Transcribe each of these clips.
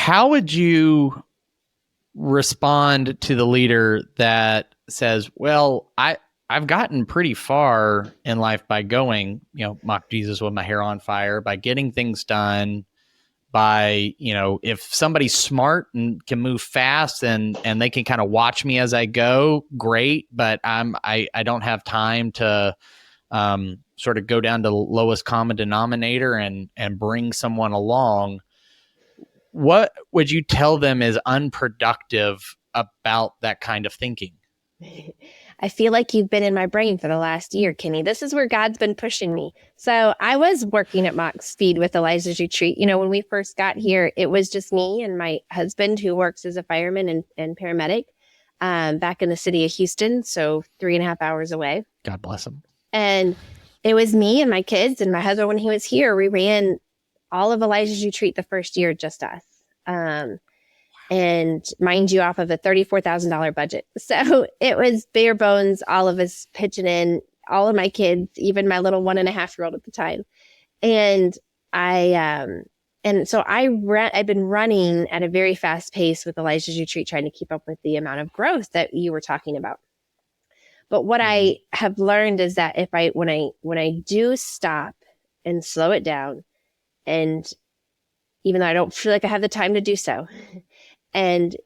How would you respond to the leader that says, well, I've gotten pretty far in life by going, mock Jesus with my hair on fire, by getting things done, by, if somebody's smart and can move fast and they can kind of watch me as I go, great. But I don't have time to sort of go down to the lowest common denominator and bring someone along. What would you tell them is unproductive about that kind of thinking? I feel like you've been in my brain for the last year, Kenny. This is where God's been pushing me. So I was working at Mock Speed with Elijah's Retreat. When we first got here, it was just me and my husband, who works as a fireman and paramedic back in the city of Houston, so 3.5 hours away. God bless him. And it was me and my kids and my husband. When he was here, we ran all of Elijah's Retreat the first year, just us. And mind you, off of a $34,000 budget. So it was bare bones, all of us pitching in, all of my kids, even my little 1.5-year-old at the time. And I've been running at a very fast pace with Elijah's Retreat, trying to keep up with the amount of growth that you were talking about. But what I have learned is that when I do stop and slow it down, and even though I don't feel like I have the time to do so, and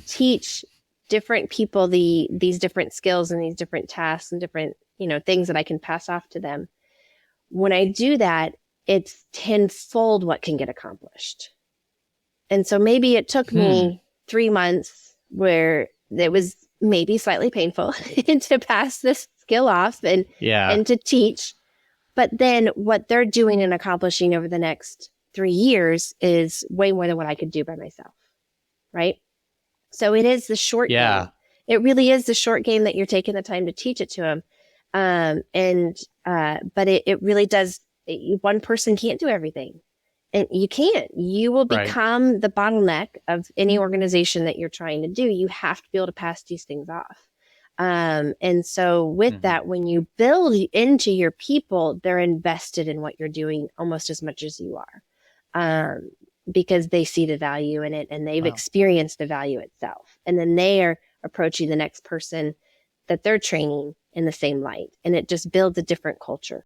teach different people these different skills and these different tasks and different, things that I can pass off to them. When I do that, it's tenfold what can get accomplished. And so maybe it took me 3 months where it was maybe slightly painful to pass this skill off and to teach. But then what they're doing and accomplishing over the next 3 years is way more than what I could do by myself. Right? So it is the short game. It really is the short game that you're taking the time to teach it to them. But it really does. One person can't do everything. And you can't. You will become the bottleneck of any organization that you're trying to do. You have to be able to pass these things off. And so with that, when you build into your people, they're invested in what you're doing almost as much as you are. Because they see the value in it and they've experienced the value itself. And then they are approaching the next person that they're training in the same light. And it just builds a different culture.